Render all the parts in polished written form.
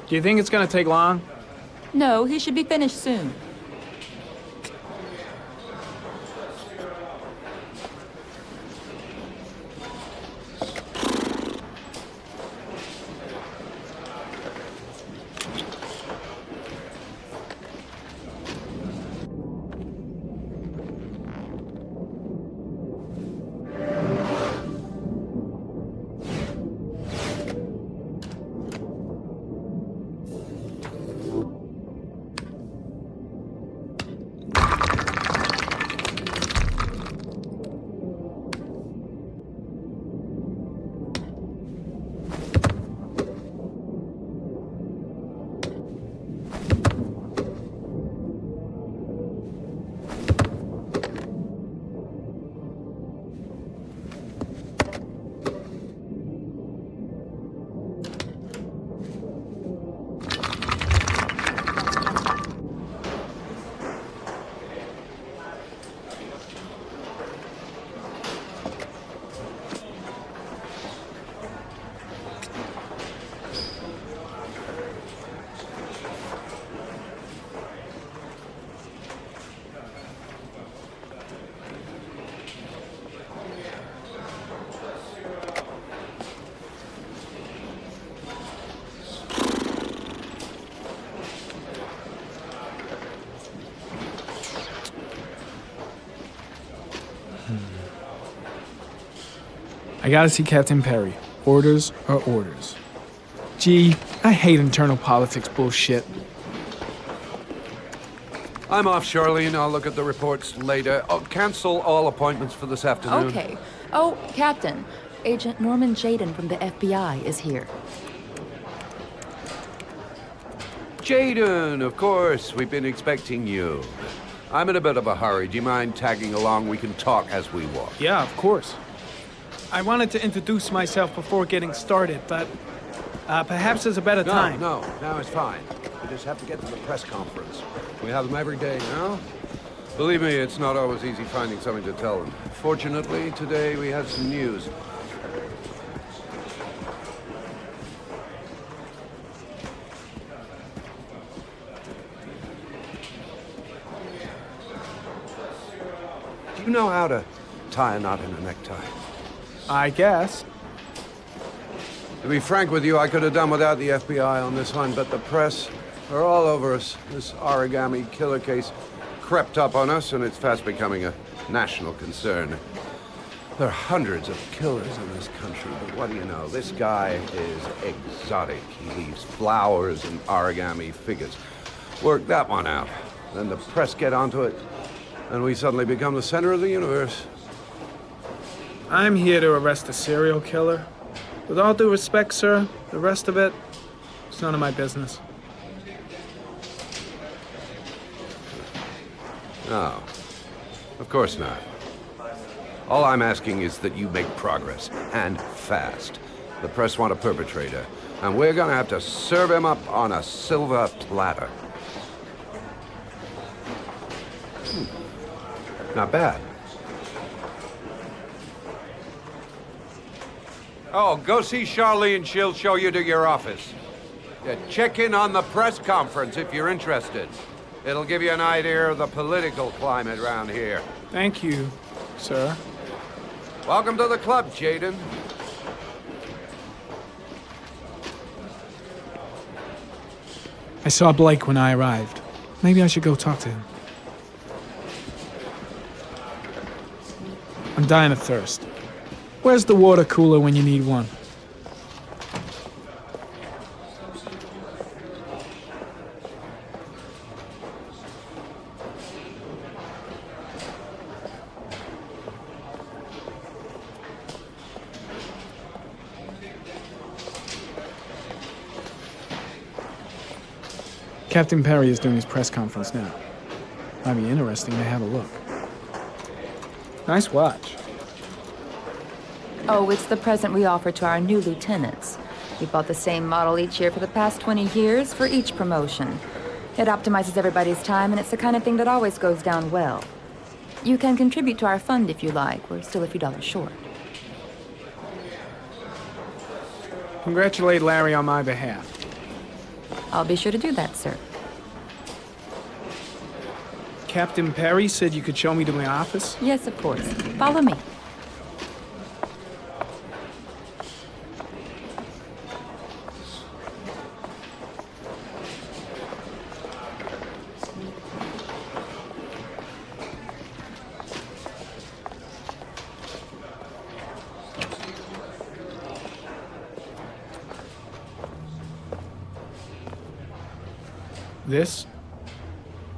Do you think it's gonna take long? No, he should be finished soon. I gotta see Captain Perry. Orders are orders. Gee, I hate internal politics bullshit. I'm off, Charlene. I'll look at the reports later. Oh, cancel all appointments for this afternoon. Okay. Oh, Captain. Agent Norman Jaden from the FBI is here. Jaden, of course. We've been expecting you. I'm in a bit of a hurry. Do you mind tagging along? We can talk as we walk. Yeah, of course. I wanted to introduce myself before getting started, but perhaps there's a better time. No, it's fine. We just have to get to the press conference. We have them every day now. Believe me, it's not always easy finding something to tell them. Fortunately, today we had some news. Do you know how to tie a knot in a necktie? I guess. To be frank with you, I could have done without the FBI on this one, but the press are all over us. This Origami Killer case crept up on us, and it's fast becoming a national concern. There are hundreds of killers in this country, but what do you know? This guy is exotic. He leaves flowers and origami figures. Work that one out. Then the press get onto it, and we suddenly become the center of the universe. I'm here to arrest a serial killer. With all due respect, sir, the rest of it, it's none of my business. No, of course not. All I'm asking is that you make progress, and fast. The press want a perpetrator, and we're gonna have to serve him up on a silver platter. Not bad. Oh, go see Charlene. She'll show you to your office. Check in on the press conference if you're interested. It'll give you an idea of the political climate around here. Thank you, sir. Welcome to the club, Jaden. I saw Blake when I arrived. Maybe I should go talk to him. I'm dying of thirst. Where's the water cooler when you need one? Captain Perry is doing his press conference now. Might be interesting to have a look. Nice watch. Oh, it's the present we offer to our new lieutenants. We bought the same model each year for the past 20 years for each promotion. It optimizes everybody's time, and it's the kind of thing that always goes down well. You can contribute to our fund if you like. We're still a few dollars short. Congratulate Larry on my behalf. I'll be sure to do that, sir. Captain Perry said you could show me to my office? Yes, of course. Follow me.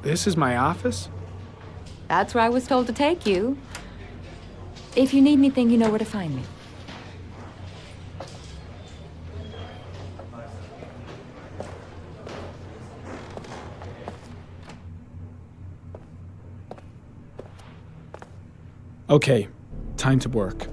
This is my office? That's where I was told to take you. If you need anything, you know where to find me. Okay, time to work.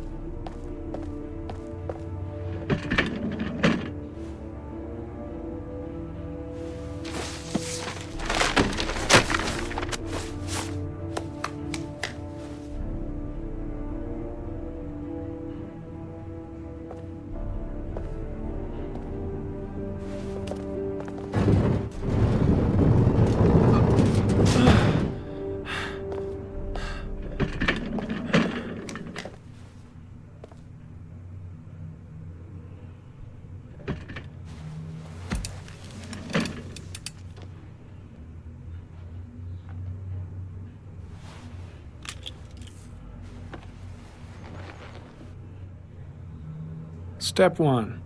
Step 1.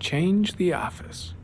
Change the office.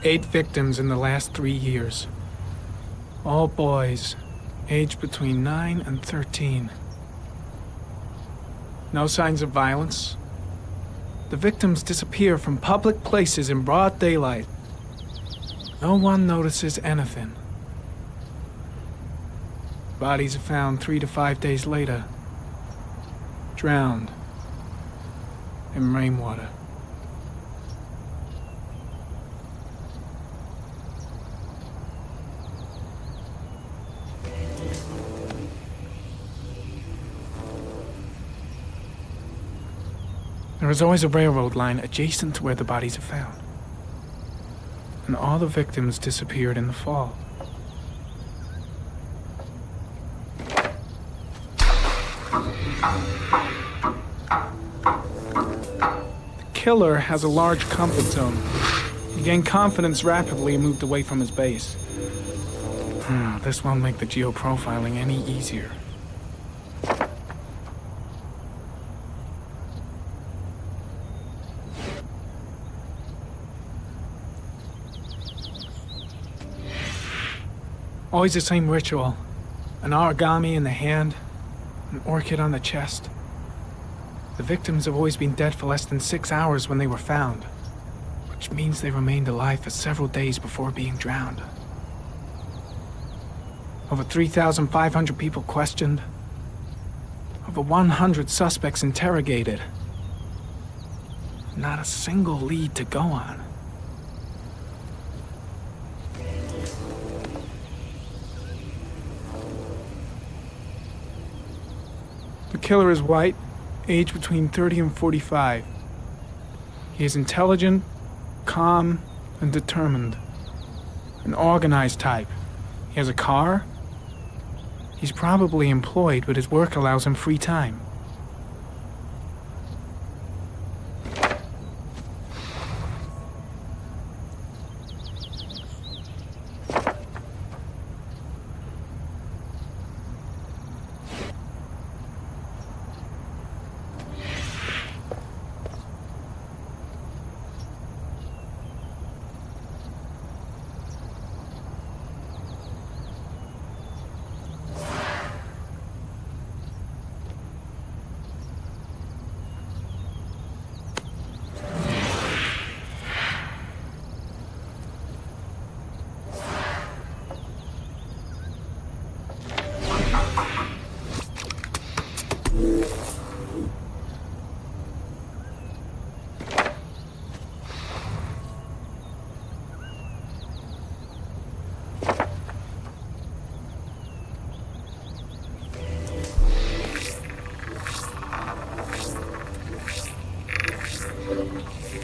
Eight victims in the last 3 years. All boys, aged between 9 and 13. No signs of violence. The victims disappear from public places in broad daylight. No one notices anything. Bodies are found 3 to 5 days later, drowned in rainwater. There is always a railroad line adjacent to where the bodies are found. And all the victims disappeared in the fall. The killer has a large comfort zone. He gained confidence rapidly and moved away from his base. This won't make the geoprofiling any easier. Always the same ritual. An origami in the hand, an orchid on the chest. The victims have always been dead for less than 6 hours when they were found, which means they remained alive for several days before being drowned. Over 3,500 people questioned. Over 100 suspects interrogated. Not a single lead to go on. The killer is white, age between 30 and 45. He is intelligent, calm, and determined. An organized type. He has a car. He's probably employed, but his work allows him free time.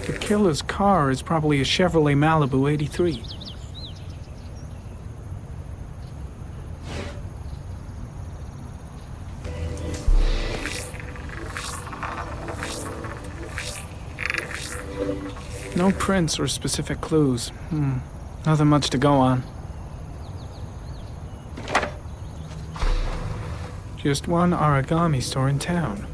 The killer's car is probably a Chevrolet Malibu 83. No prints or specific clues. Nothing much to go on. Just one origami store in town.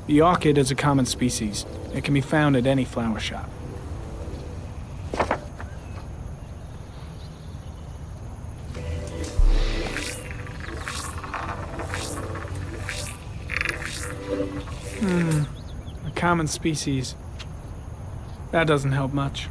The orchid is a common species. It can be found at any flower shop. A common species. That doesn't help much.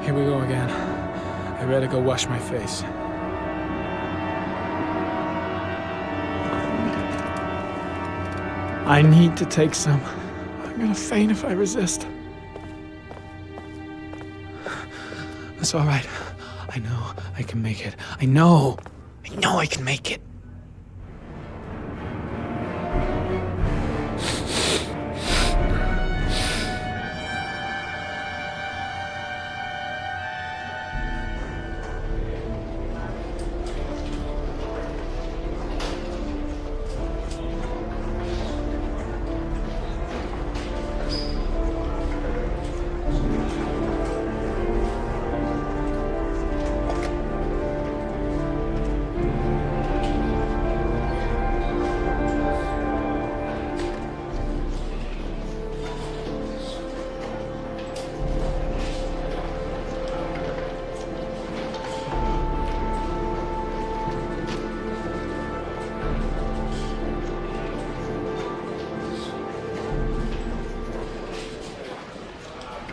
Here we go again. I better go wash my face. I need to take some. I'm gonna faint if I resist. That's all right. I know I can make it. I know I can make it.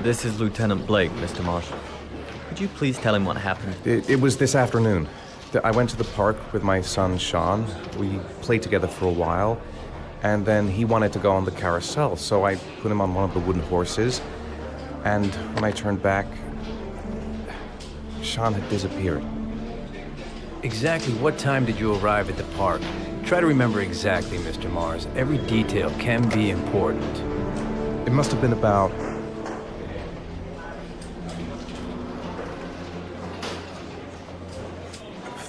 This is Lieutenant Blake, Mr. Marshall. Could you please tell him what happened? It was this afternoon. I went to the park with my son, Sean. We played together for a while, and then he wanted to go on the carousel, so I put him on one of the wooden horses, and when I turned back, Sean had disappeared. Exactly what time did you arrive at the park? Try to remember exactly, Mr. Mars. Every detail can be important. It must have been about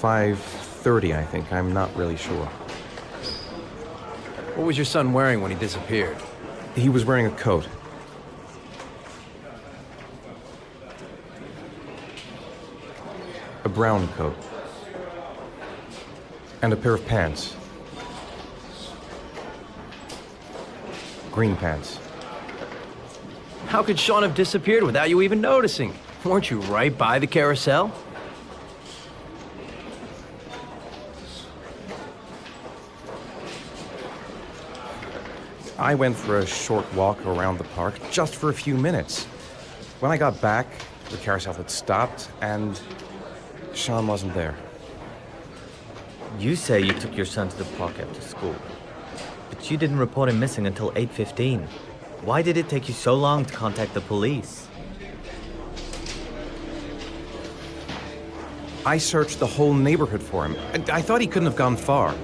5:30, I think. I'm not really sure. What was your son wearing when he disappeared? He was wearing a coat. A brown coat. And a pair of pants. Green pants. How could Sean have disappeared without you even noticing? Weren't you right by the carousel? I went for a short walk around the park just for a few minutes. When I got back, the carousel had stopped and Sean wasn't there. You say you took your son to the park after school, but you didn't report him missing until 8:15. Why did it take you so long to contact the police? I searched the whole neighborhood for him. I thought he couldn't have gone far.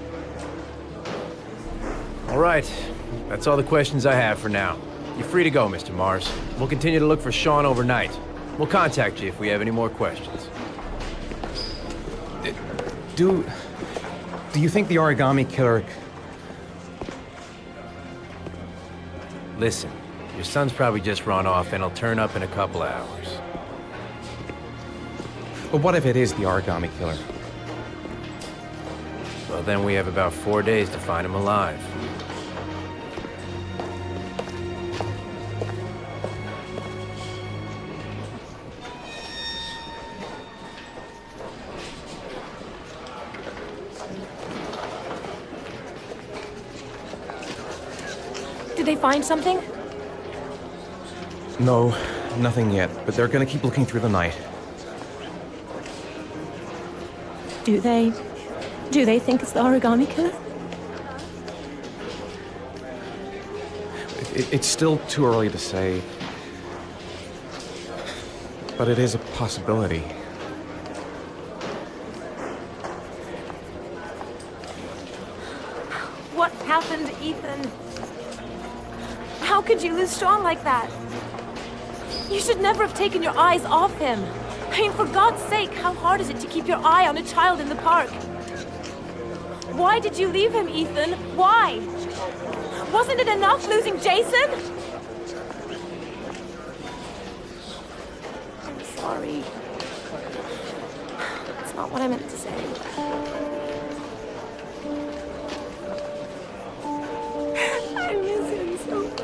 All right. That's all the questions I have for now. You're free to go, Mr. Mars. We'll continue to look for Sean overnight. We'll contact you if we have any more questions. Do you think the Origami Killer... Listen, your son's probably just run off and he'll turn up in a couple of hours. But what if it is the Origami Killer? Well, then we have about 4 days to find him alive. Did they find something? No, nothing yet, but they're gonna keep looking through the night. Do they think it's the Origami Killer? It's still too early to say, but it is a possibility. What happened, Ethan? How could you lose Sean like that? You should never have taken your eyes off him. I mean, for God's sake, how hard is it to keep your eye on a child in the park? Why did you leave him, Ethan? Why? Wasn't it enough losing Jason? I'm sorry. That's not what I meant to say. I miss him so much.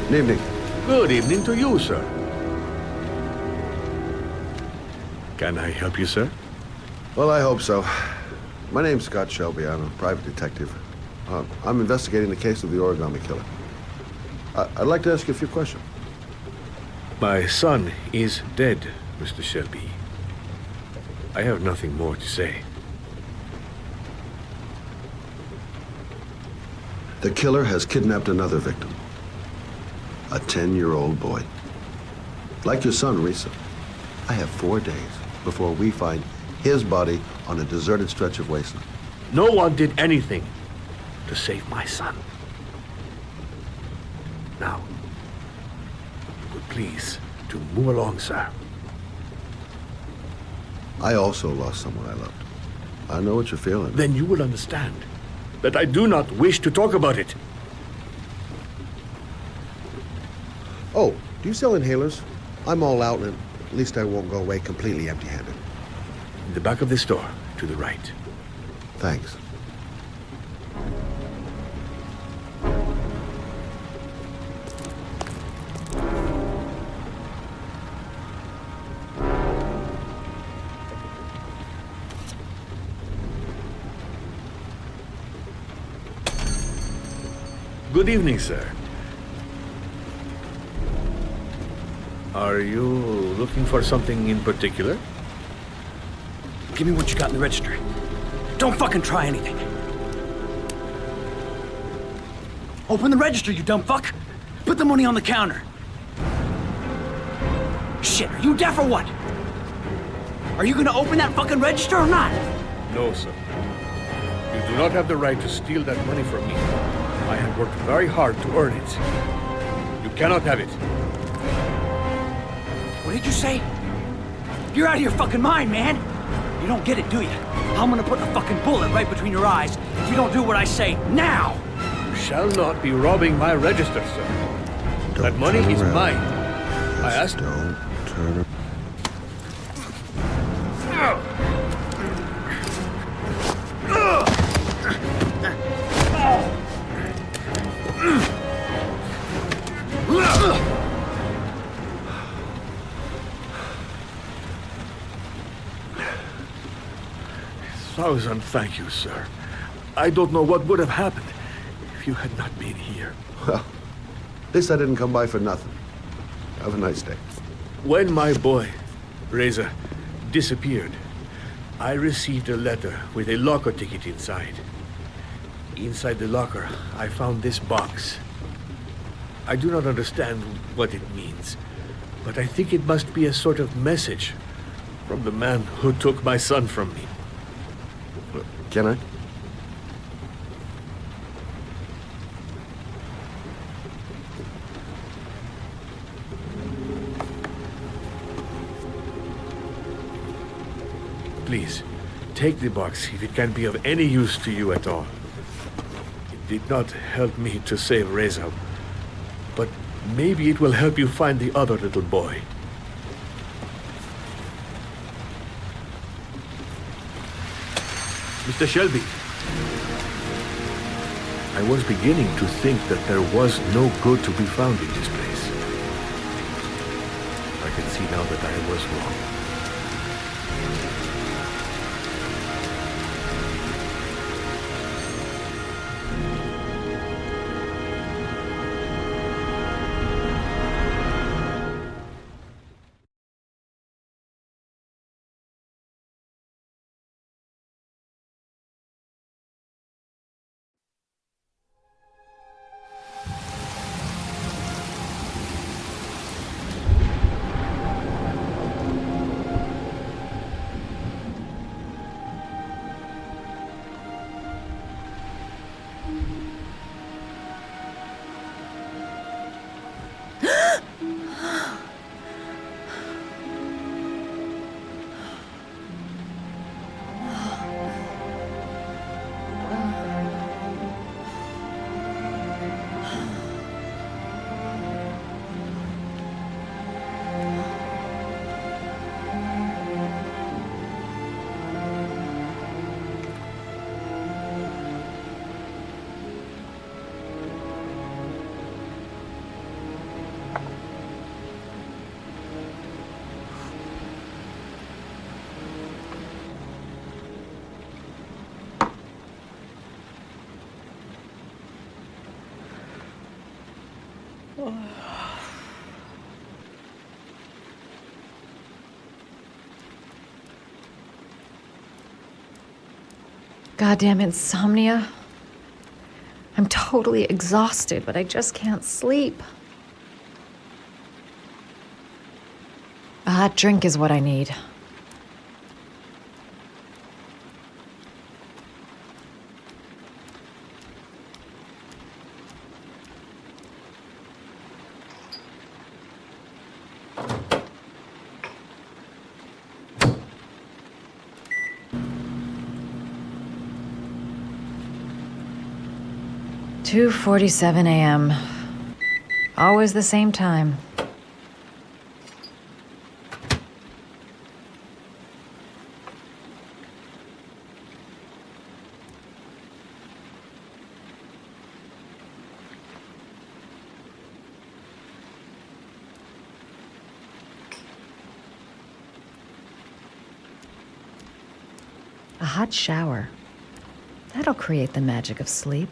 Good evening. Good evening to you, sir. Can I help you, sir? Well, I hope so. My name's Scott Shelby. I'm a private detective. I'm investigating the case of the Origami Killer. I'd like to ask you a few questions. My son is dead, Mr. Shelby. I have nothing more to say. The killer has kidnapped another victim. A 10-year-old boy. Like your son, Risa. I have 4 days before we find his body on a deserted stretch of wasteland. No one did anything to save my son. Now, would please to move along, sir. I also lost someone I loved. I know what you're feeling. Then you will understand that I do not wish to talk about it. Oh, do you sell inhalers? I'm all out, and at least I won't go away completely empty-handed. In the back of this store, to the right. Thanks. Good evening, sir. Are you looking for something in particular? Give me what you got in the register. Don't fucking try anything. Open the register, you dumb fuck! Put the money on the counter! Shit, are you deaf or what? Are you gonna open that fucking register or not? No, sir. You do not have the right to steal that money from me. I have worked very hard to earn it. You cannot have it. What did you say? You're out of your fucking mind, man! You don't get it, do you? I'm gonna put a fucking bullet right between your eyes if you don't do what I say now! You shall not be robbing my register, sir. That money is mine. I asked... Don't turn Thousand thank you, sir. I don't know what would have happened if you had not been here. Well, at least I didn't come by for nothing. Have a nice day. When my boy, Reza, disappeared, I received a letter with a locker ticket inside. Inside the locker, I found this box. I do not understand what it means, but I think it must be a sort of message from the man who took my son from me. Can I? Please, take the box if it can be of any use to you at all. It did not help me to save Reza, but maybe it will help you find the other little boy. Mr. Shelby, I was beginning to think that there was no good to be found in this place. I can see now that I was wrong. Goddamn insomnia. I'm totally exhausted, but I just can't sleep. A hot drink is what I need. "2:47 a.m. Always the same time. A hot shower. That'll create the magic of sleep.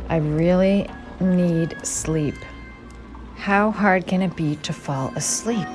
I really need sleep. How hard can it be to fall asleep?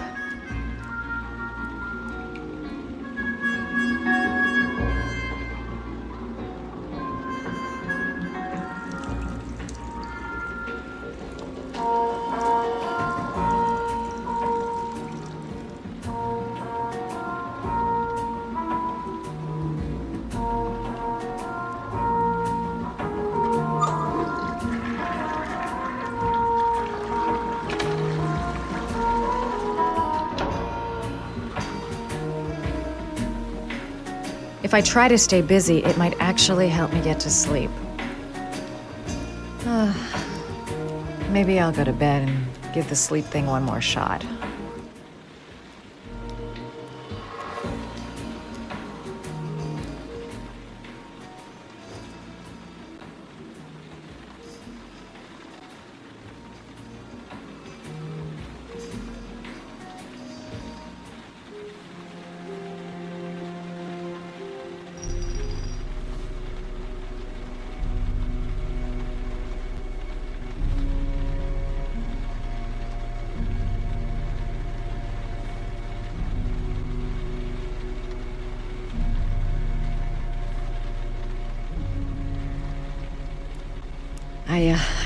If I try to stay busy, it might actually help me get to sleep. Maybe I'll go to bed and give the sleep thing one more shot.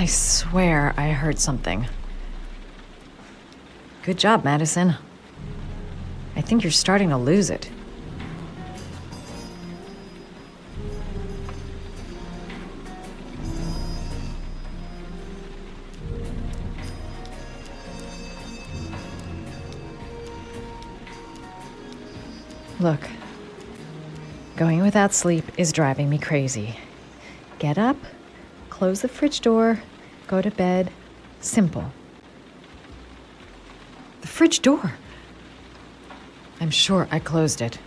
I swear I heard something. Good job, Madison. I think you're starting to lose it. Look, going without sleep is driving me crazy. Get up, close the fridge door, go to bed. Simple. The fridge door. I'm sure I closed it.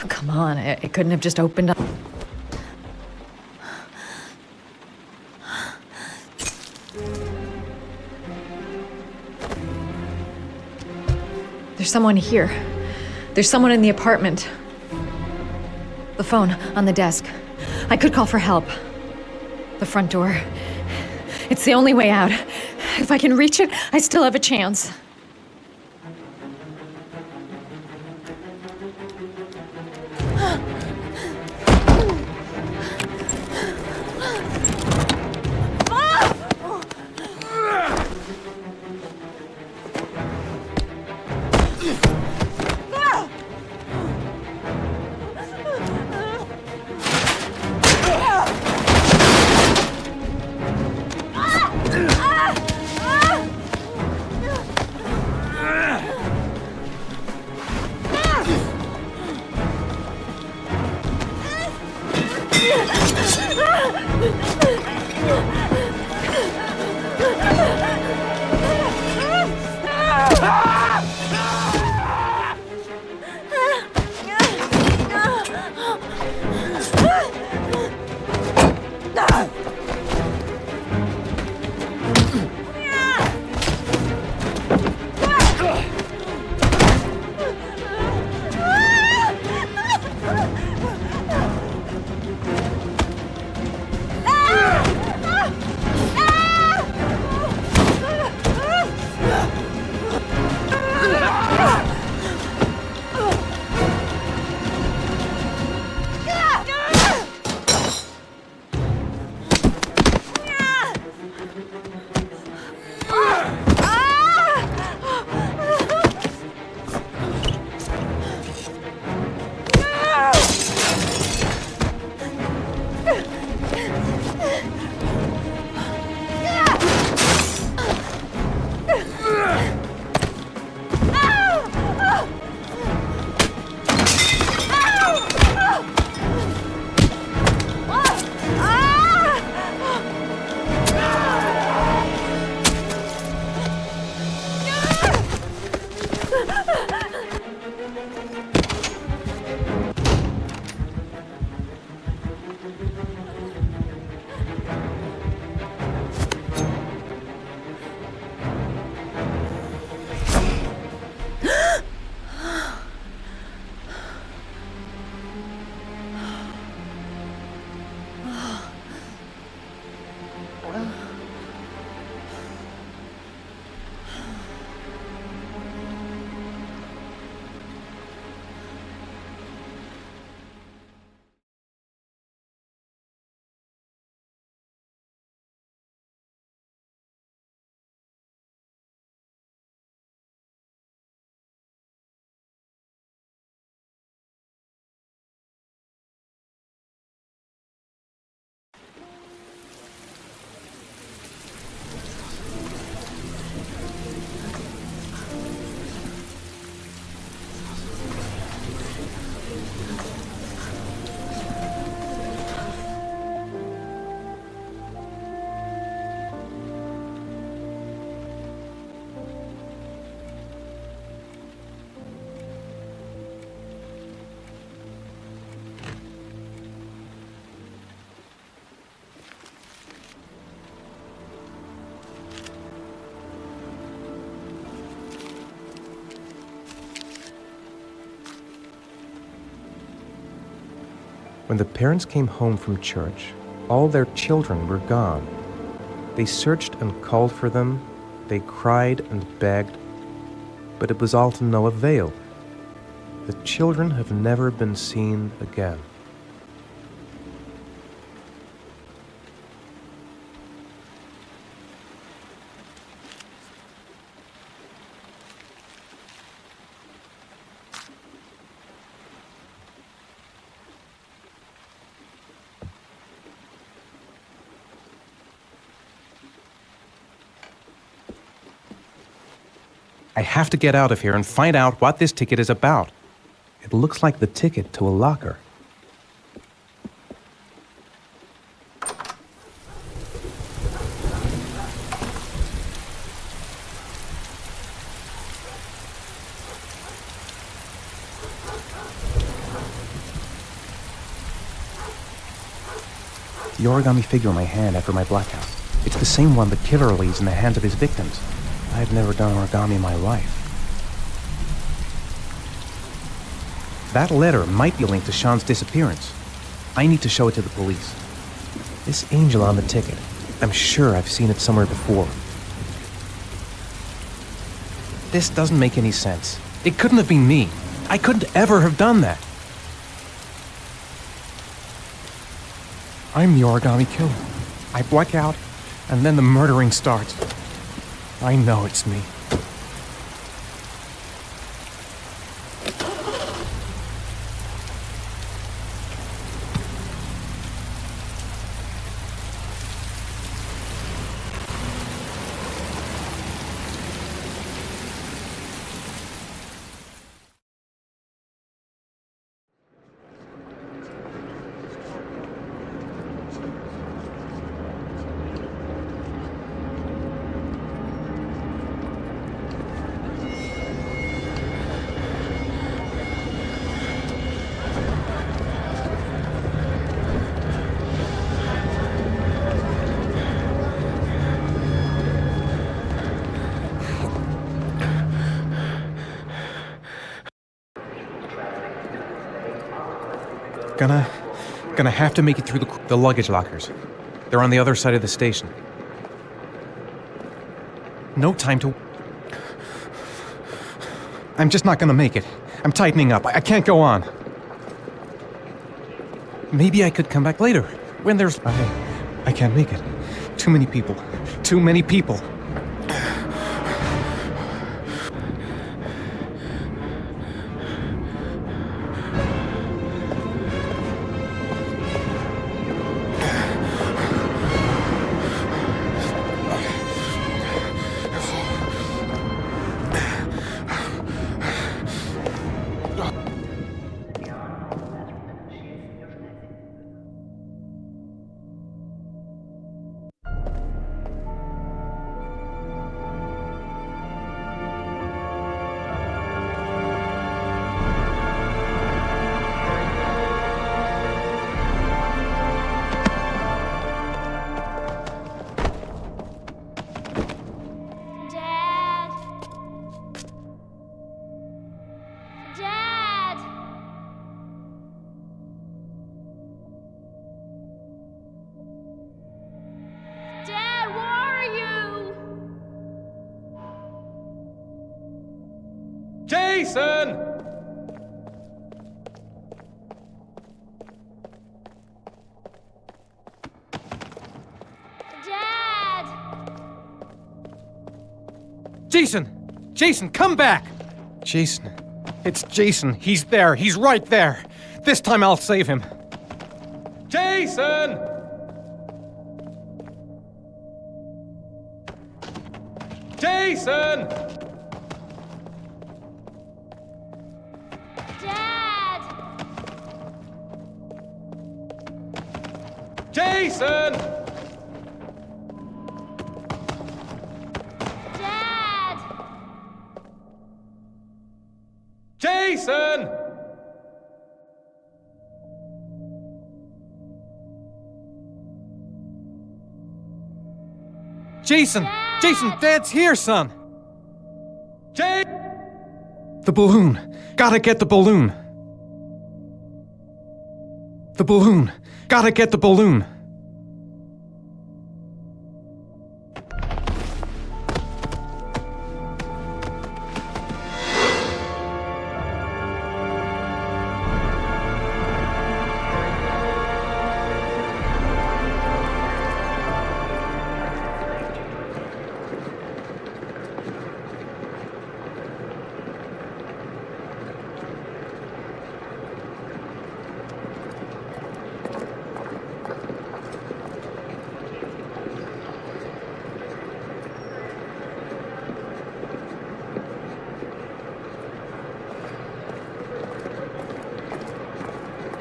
Come on, it couldn't have just opened up. There's someone here. There's someone in the apartment. The phone on the desk. I could call for help. The front door. It's the only way out. If I can reach it, I still have a chance. When the parents came home from church, all their children were gone. They searched and called for them, they cried and begged, but it was all to no avail. The children have never been seen again. I have to get out of here and find out what this ticket is about. It looks like the ticket to a locker. The origami figure in my hand after my blackout. It's the same one the killer leaves in the hands of his victims. I've never done origami in my life. That letter might be linked to Sean's disappearance. I need to show it to the police. This angel on the ticket, I'm sure I've seen it somewhere before. This doesn't make any sense. It couldn't have been me. I couldn't ever have done that. I'm the Origami Killer. I black out, and then the murdering starts. I know it's me. Gonna have to make it through the luggage lockers. They're on the other side of the station. No time to... I'm just not gonna make it. I'm tightening up. I can't go on. Maybe I could come back later, when there's... I can't make it. Too many people. Too many people. Jason! Dad! Jason! Jason, come back! Jason. It's Jason. He's there. He's right there. This time I'll save him. Jason! Jason! Dad! Jason! Dad! Jason! Jason! Dad! Jason, Dad's here, son! Jay! The balloon! Gotta get the balloon! The balloon! Gotta get the balloon!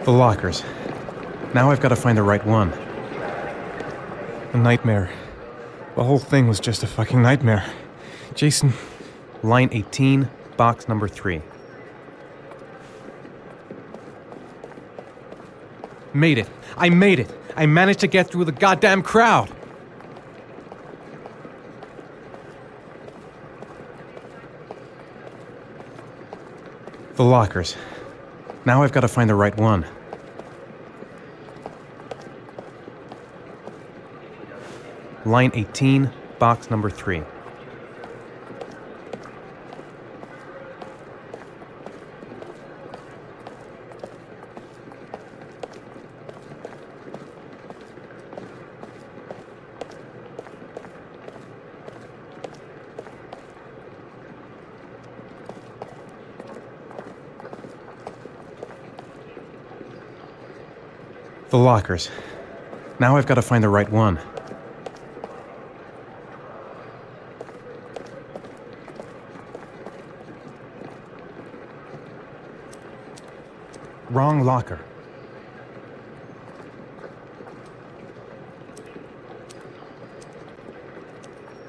The lockers. Now I've got to find the right one. A nightmare. The whole thing was just a fucking nightmare. Jason. Line 18, box number 3. Made it. I made it. I managed to get through the goddamn crowd. The lockers. Now I've got to find the right one. Line 18, box number 3. The lockers. Now I've got to find the right one. Wrong locker.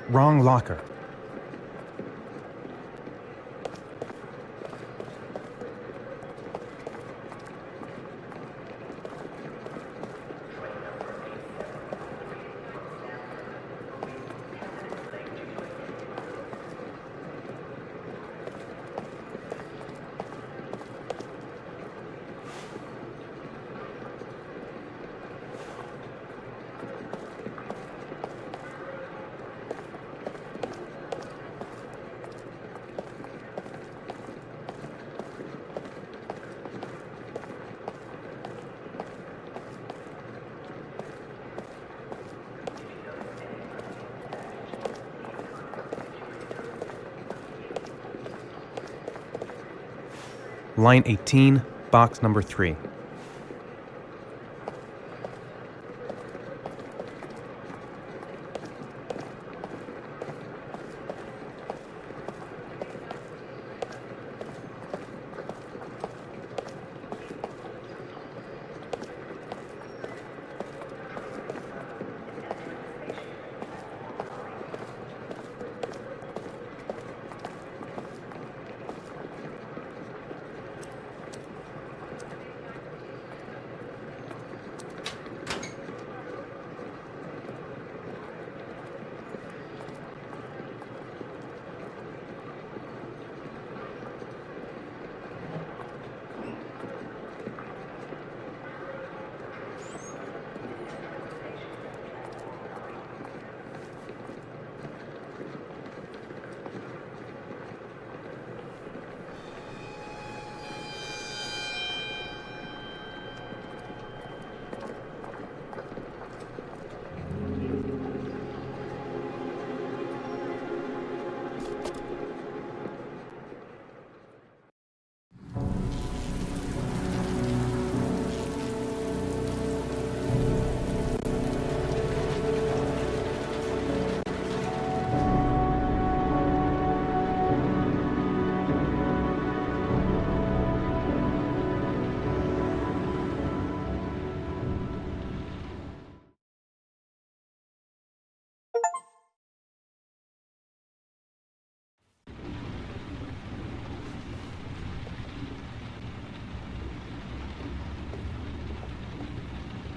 Wrong locker. Line 18, box number 3.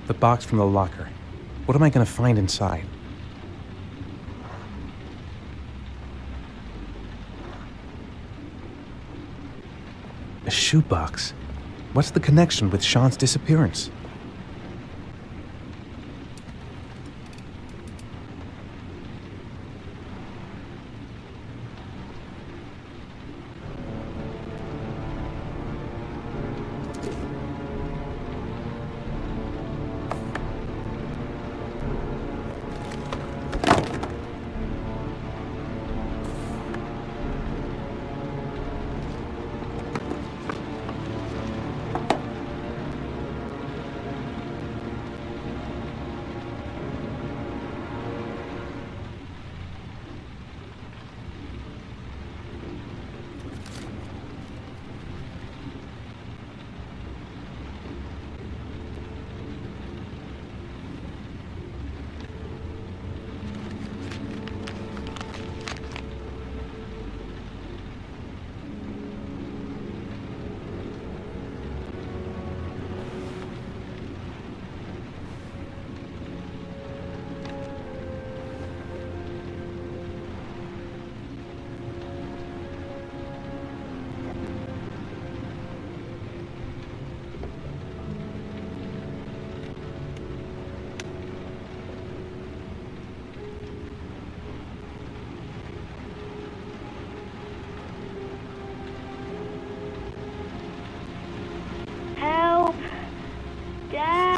The box from the locker. What am I going to find inside? A shoebox. What's the connection with Sean's disappearance?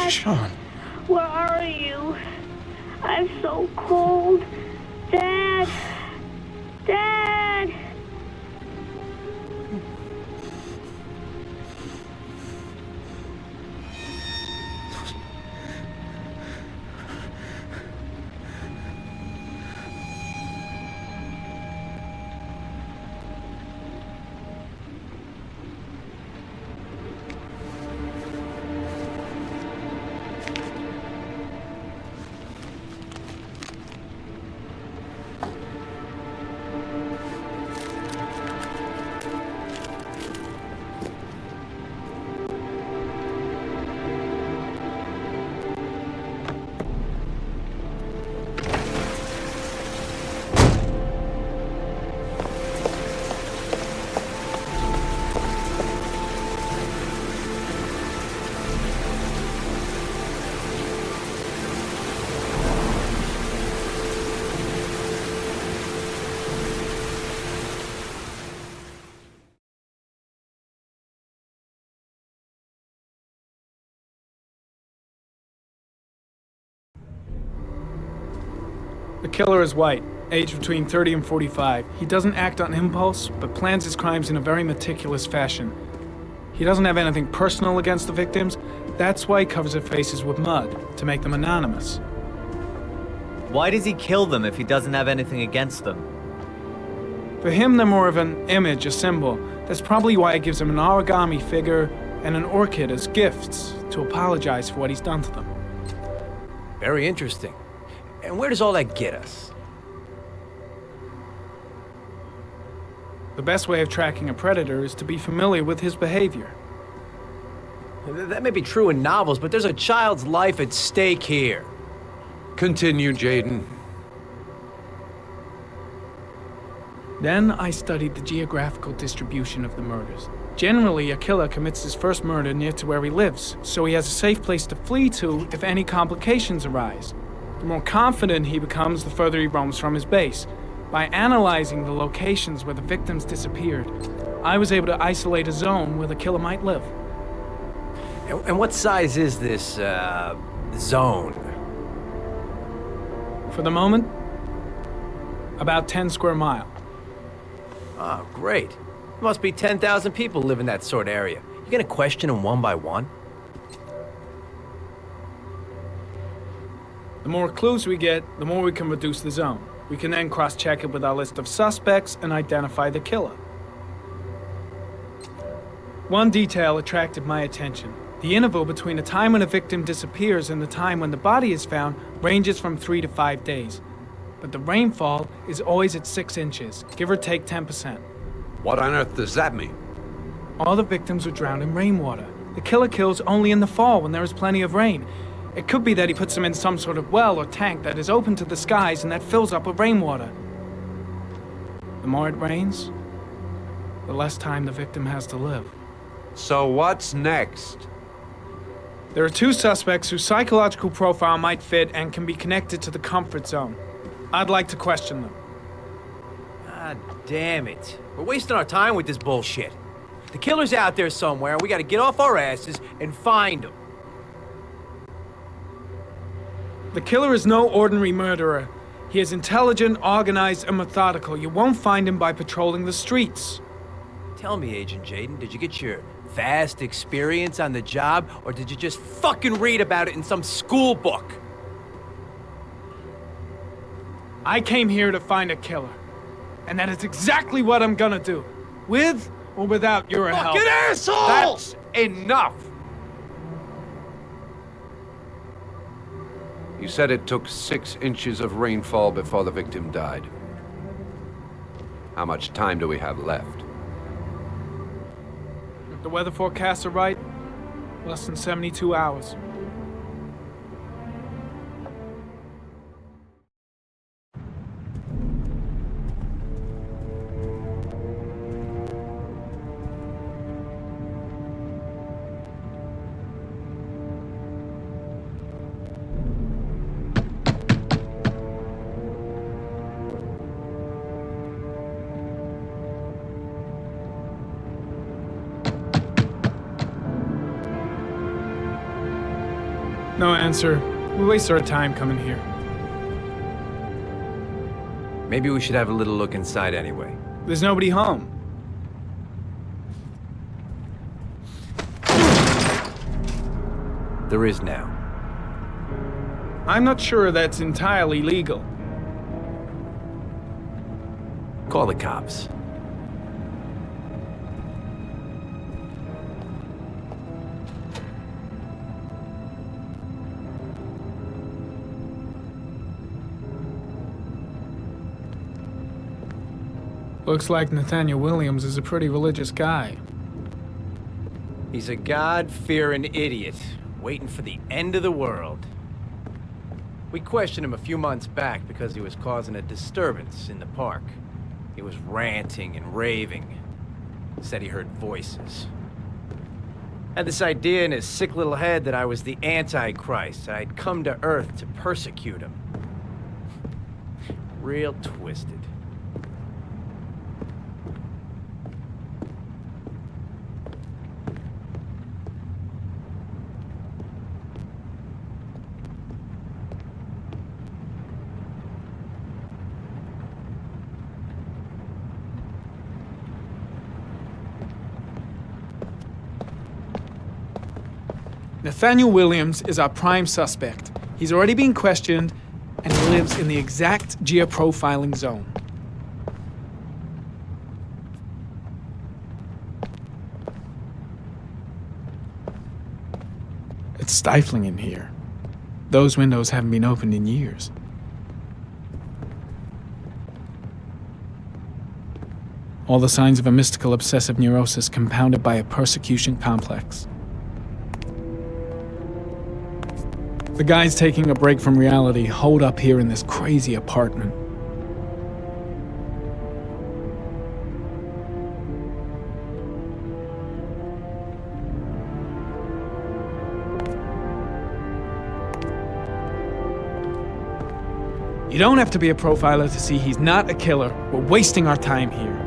Dad? Sean. Where are you? I'm so cold. Dad! Dad! The killer is white, aged between 30 and 45. He doesn't act on impulse, but plans his crimes in a very meticulous fashion. He doesn't have anything personal against the victims. That's why he covers their faces with mud, to make them anonymous. Why does he kill them if he doesn't have anything against them? For him, they're more of an image, a symbol. That's probably why he gives them an origami figure and an orchid as gifts to apologize for what he's done to them. Very interesting. And where does all that get us? The best way of tracking a predator is to be familiar with his behavior. That may be true in novels, but there's a child's life at stake here. Continue, Jaden. Then I studied the geographical distribution of the murders. Generally, a killer commits his first murder near to where he lives, so he has a safe place to flee to if any complications arise. The more confident he becomes, the further he roams from his base. By analyzing the locations where the victims disappeared, I was able to isolate a zone where the killer might live. And what size is this, zone? For the moment, about 10 square miles. Oh, great. There must be 10,000 people live in that sort of area. You gonna question them one by one? The more clues we get, the more we can reduce the zone. We can then cross-check it with our list of suspects and identify the killer. One detail attracted my attention. The interval between the time when a victim disappears and the time when the body is found ranges from 3 to 5 days. But the rainfall is always at 6 inches, give or take 10%. What on earth does that mean? All the victims were drowned in rainwater. The killer kills only in the fall when there is plenty of rain. It could be that he puts them in some sort of well or tank that is open to the skies and that fills up with rainwater. The more it rains, the less time the victim has to live. So what's next? There are 2 suspects whose psychological profile might fit and can be connected to the comfort zone. I'd like to question them. God damn it. We're wasting our time with this bullshit. The killer's out there somewhere, and we gotta get off our asses and find him. The killer is no ordinary murderer. He is intelligent, organized, and methodical. You won't find him by patrolling the streets. Tell me, Agent Jaden, did you get your vast experience on the job, or did you just fucking read about it in some school book? I came here to find a killer. And that is exactly what I'm gonna do. With or without your help. Fucking asshole! That's enough! You said it took 6 inches of rainfall before the victim died. How much time do we have left? If the weather forecasts are right, less than 72 hours. No answer. We waste our time coming here. Maybe we should have a little look inside anyway. There's nobody home. There is now. I'm not sure that's entirely legal. Call the cops. Looks like Nathaniel Williams is a pretty religious guy. He's a God-fearing idiot, waiting for the end of the world. We questioned him a few months back because he was causing a disturbance in the park. He was ranting and raving. Said he heard voices. Had this idea in his sick little head that I was the Antichrist. I'd come to Earth to persecute him. Real twisted. Nathaniel Williams is our prime suspect. He's already been questioned, and he lives in the exact geoprofiling zone. It's stifling in here. Those windows haven't been opened in years. All the signs of a mystical obsessive neurosis compounded by a persecution complex. The guys taking a break from reality holed up here in this crazy apartment. You don't have to be a profiler to see he's not a killer. We're wasting our time here.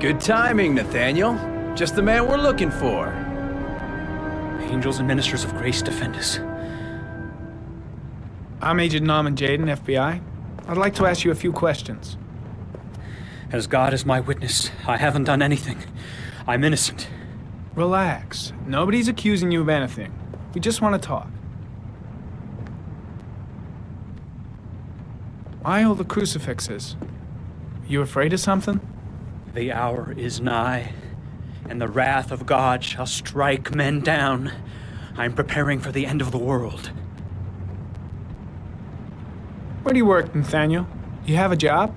Good timing, Nathaniel. Just the man we're looking for. Angels and ministers of grace defend us. I'm Agent Norman Jaden, FBI. I'd like to ask you a few questions. As God is my witness, I haven't done anything. I'm innocent. Relax. Nobody's accusing you of anything. We just want to talk. Why all the crucifixes? You afraid of something? The hour is nigh, and the wrath of God shall strike men down. I'm preparing for the end of the world. Where do you work, Nathaniel? You have a job?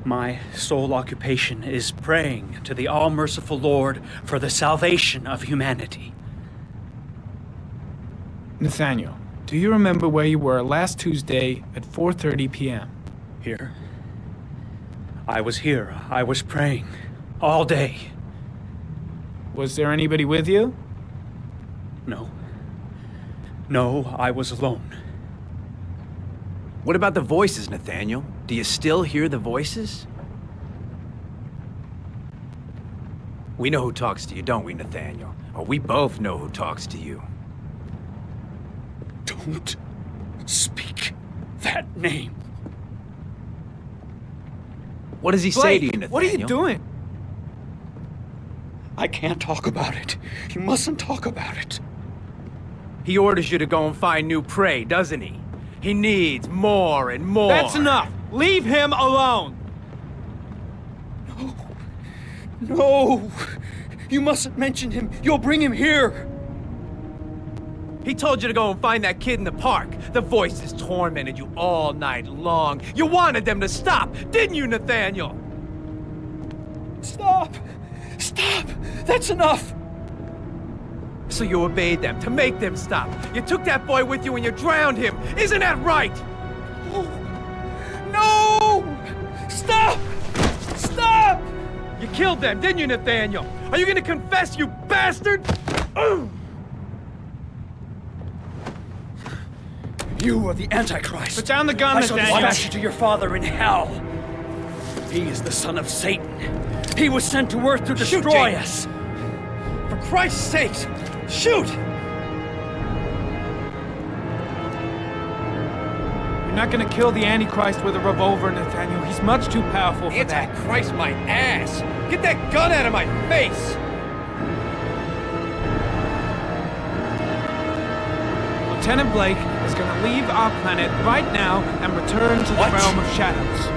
My sole occupation is praying to the all-merciful Lord for the salvation of humanity. Nathaniel, do you remember where you were last Tuesday at 4:30 p.m.? Here? I was here. I was praying. All day. Was there anybody with you? No. No, I was alone. What about the voices, Nathaniel? Do you still hear the voices? We know who talks to you, don't we, Nathaniel? Or we both know who talks to you. Don't speak that name. What does he say to you, Nathaniel? What are you doing? I can't talk about it. You mustn't talk about it. He orders you to go and find new prey, doesn't he? He needs more and more. That's enough! Leave him alone! No! You mustn't mention him. You'll bring him here. He told you to go and find that kid in the park. The voices tormented you all night long. You wanted them to stop, didn't you, Nathaniel? Stop! Stop! That's enough! So you obeyed them to make them stop. You took that boy with you and you drowned him. Isn't that right? No! Stop! Stop! You killed them, didn't you, Nathaniel? Are you gonna confess, you bastard? You are the Antichrist. Put down the gun, I shall Nathaniel. dispatch you to your father in hell. He is the son of Satan. He was sent to earth to destroy us. For Christ's sake, shoot! You're not gonna kill the Antichrist with a revolver, Nathaniel. He's much too powerful for that. Antichrist, my ass! Get that gun out of my face! Lieutenant Blake is gonna leave our planet right now and return to the realm of shadows.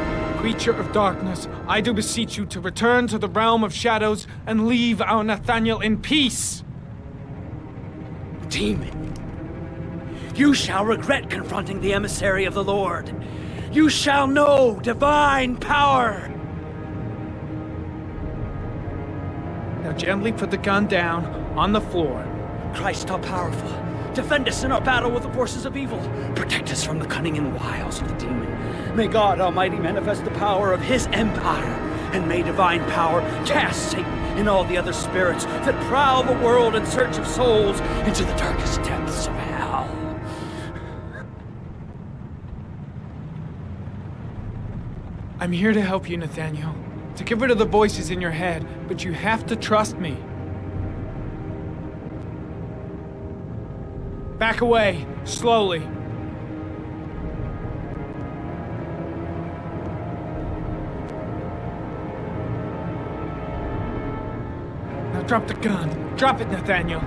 Creature of darkness, I do beseech you to return to the realm of shadows and leave our Nathaniel in peace. Demon, you shall regret confronting the emissary of the Lord. You shall know divine power. Now gently put the gun down on the floor. Christ all powerful, defend us in our battle with the forces of evil. Protect us from the cunning and wiles of the demon. May God Almighty manifest the power of His empire, and may divine power cast Satan and all the other spirits that prowl the world in search of souls into the darkest depths of hell. I'm here to help you, Nathaniel. To get rid of the voices in your head, but you have to trust me. Back away, slowly. Now drop the gun. Drop it, Nathaniel.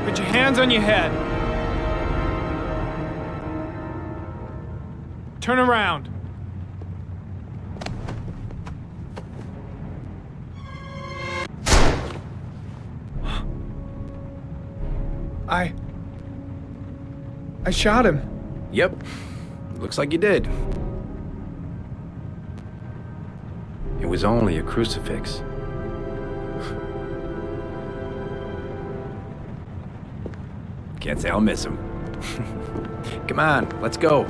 Put your hands on your head. Turn around. I shot him. Yep. Looks like you did. It was only a crucifix. Can't say I'll miss him. Come on, let's go.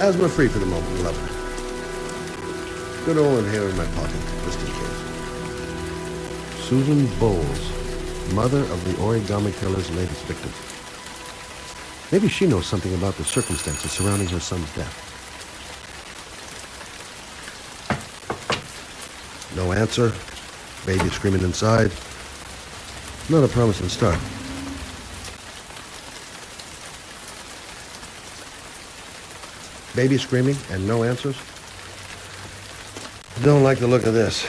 Asthma-free for the moment, lover. Good old inhaler in my pocket, just in case. Susan Bowles, mother of the Origami Killer's latest victim. Maybe she knows something about the circumstances surrounding her son's death. No answer. Baby screaming inside. Not a promising start. Baby screaming and no answers? Don't like the look of this.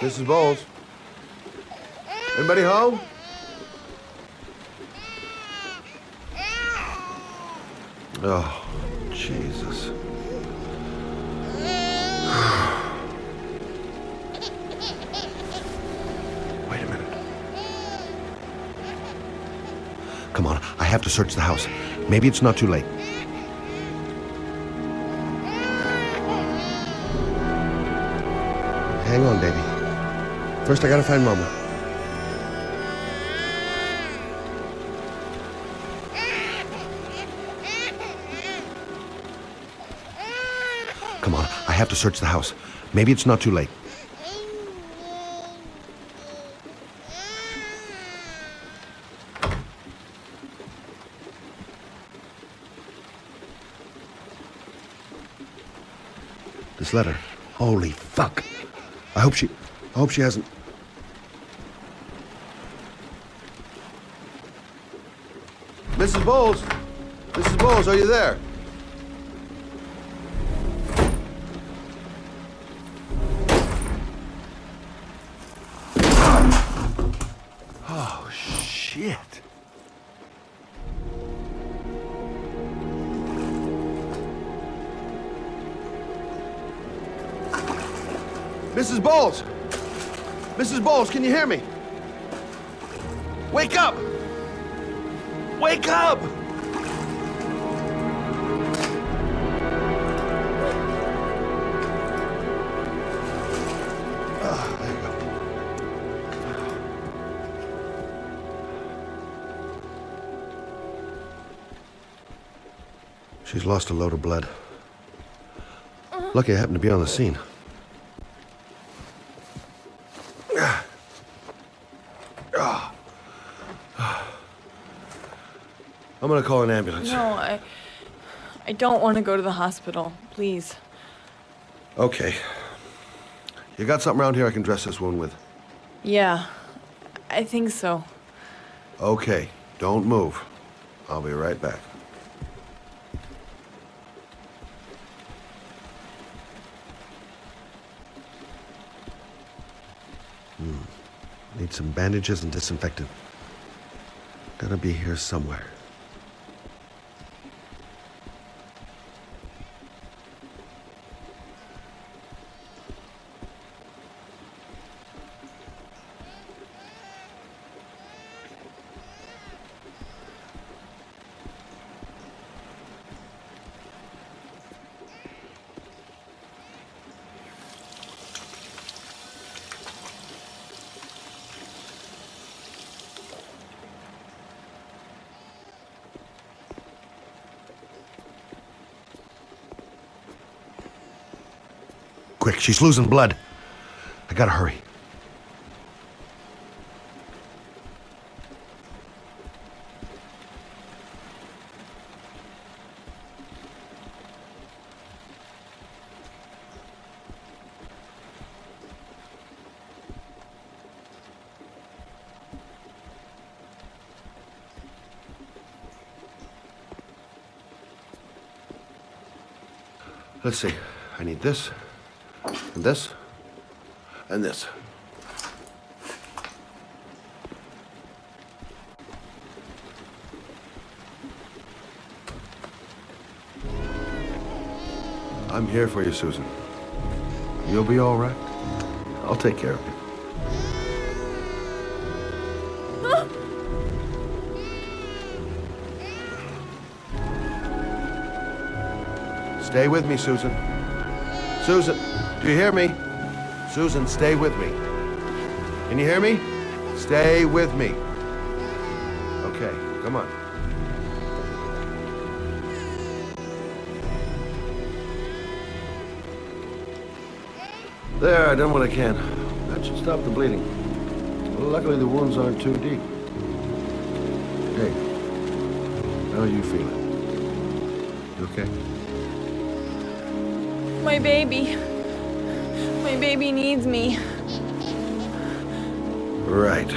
Mrs. Bowles? Anybody home? Oh, Jesus. Wait a minute. Come on, I have to search the house. Maybe it's not too late. Hang on, baby. First, I gotta find Mama. Come on, I have to search the house. Maybe it's not too late. This letter. Holy fuck. I hope she hasn't. Mrs. Bowles? Mrs. Bowles, are you there? Oh, shit. Mrs. Bowles! Mrs. Bowles, can you hear me? Wake up! Wake up! There you go. She's lost a load of blood. Lucky I happened to be on the scene. I'm gonna call an ambulance. No, I don't want to go to the hospital. Please. Okay. You got something around here I can dress this wound with? Yeah, I think so. Okay, don't move. I'll be right back. Need some bandages and disinfectant. Gotta be here somewhere. Quick, she's losing blood. I gotta hurry. Let's see. I need this. And this, and this. I'm here for you, Susan. You'll be all right. I'll take care of you. Stay with me, Susan. Susan, do you hear me? Susan, stay with me. Can you hear me? Stay with me. Okay, come on. There, I done what I can. That should stop the bleeding. Luckily, the wounds aren't too deep. Hey, how are you feeling? You okay? My baby. My baby needs me. Right.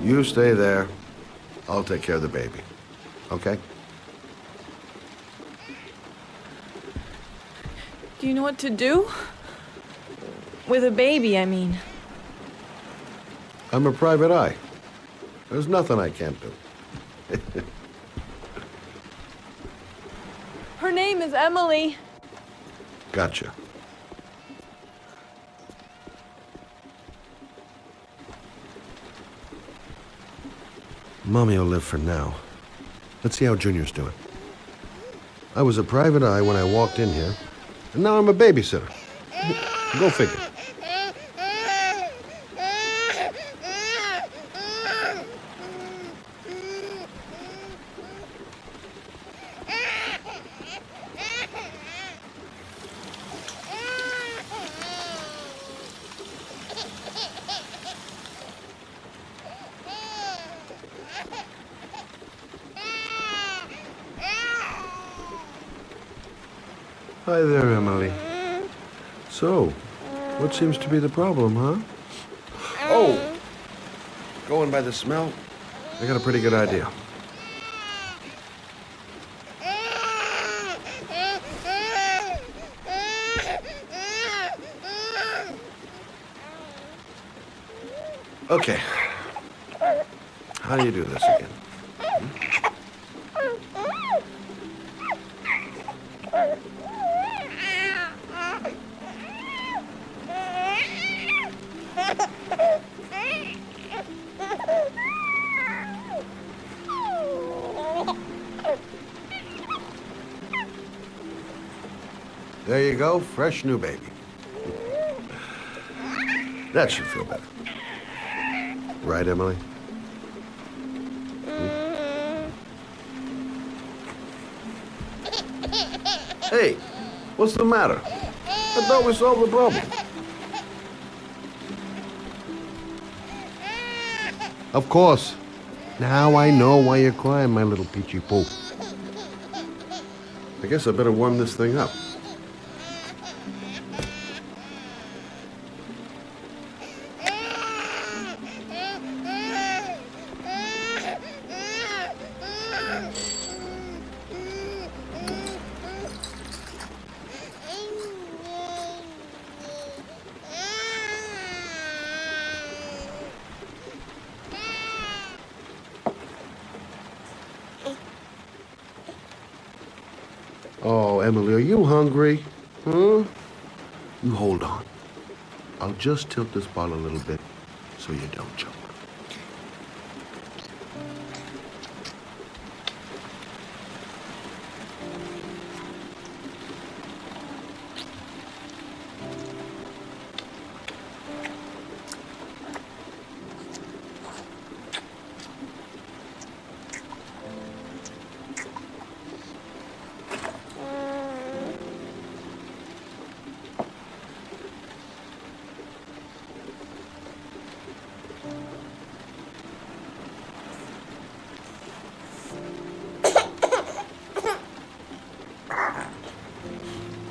You stay there. I'll take care of the baby. Okay? Do you know what to do? With a baby, I mean. I'm a private eye. There's nothing I can't do. Her name is Emily. Gotcha. Mommy will live for now. Let's see how Junior's doing. I was a private eye when I walked in here, and now I'm a babysitter. Go figure. Hi there, Emily. So, what seems to be the problem, huh? Oh! Going by the smell, I got a pretty good idea. Okay. How do you do this again? There you go, fresh new baby. That should feel better. Right, Emily? Hey, what's the matter? I thought we solved the problem. Of course. Now I know why you're crying, my little peachy poo. I guess I better warm this thing up. Oh, Emily, are you hungry? Huh? You hold on. I'll just tilt this bottle a little bit so you don't choke.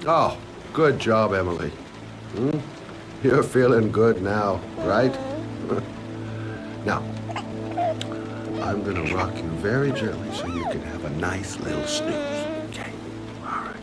Oh, good job, Emily. You're feeling good now, right? Now, I'm gonna rock you very gently so you can have a nice little snooze, okay? All right.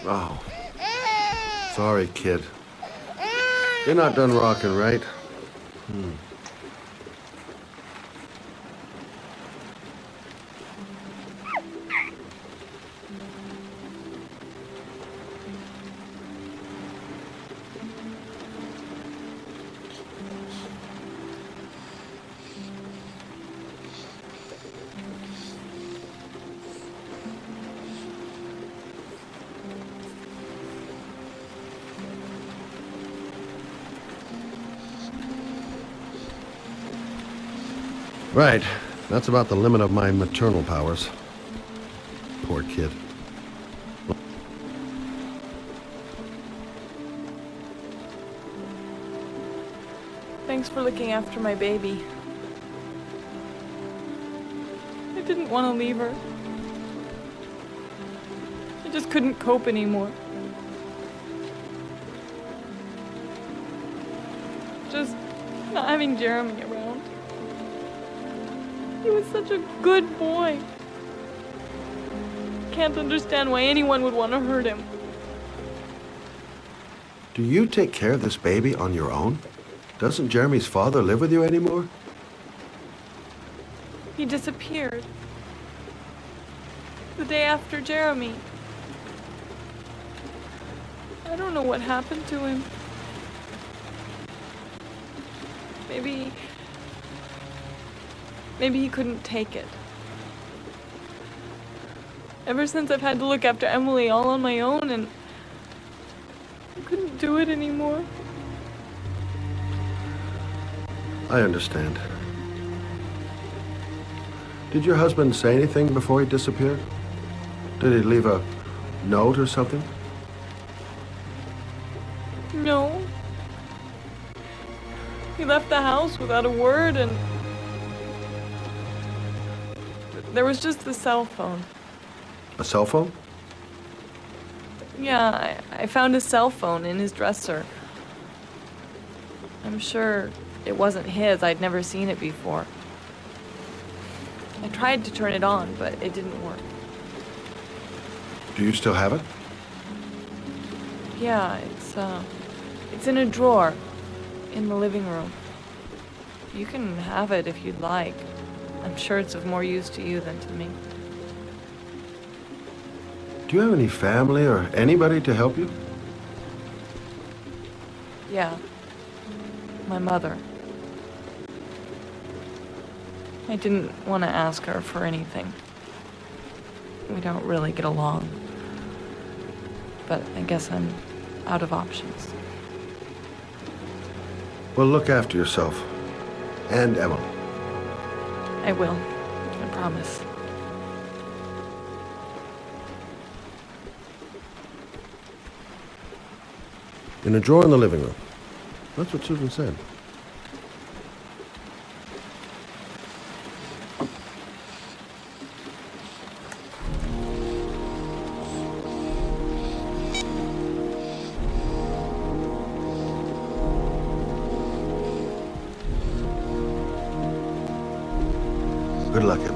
Oh, sorry, kid. You're not done rocking, right? Right. That's about the limit of my maternal powers. Poor kid. Thanks for looking after my baby. want to leave her. I just couldn't cope anymore. Just not having Jeremy around. He was such a good boy. Can't understand why anyone would want to hurt him. Do you take care of this baby on your own? Doesn't Jeremy's father live with you anymore? He disappeared. The day after Jeremy. I don't know what happened to him. Maybe he couldn't take it. Ever since I've had to look after Emily all on my own, and I couldn't do it anymore. I understand. Did your husband say anything before he disappeared? Did he leave a note or something? No. He left the house without a word, and there was just the cell phone. A cell phone? Yeah, I found a cell phone in his dresser. I'm sure it wasn't his. I'd never seen it before. I tried to turn it on, but it didn't work. Do you still have it? Yeah, it's in a drawer in the living room. You can have it if you'd like. I'm sure it's of more use to you than to me. Do you have any family or anybody to help you? Yeah. My mother. I didn't want to ask her for anything. We don't really get along. But I guess I'm out of options. Well, look after yourself. And Emily. I will. I promise. In a drawer in the living room. That's what Susan said. Good luck, Emily.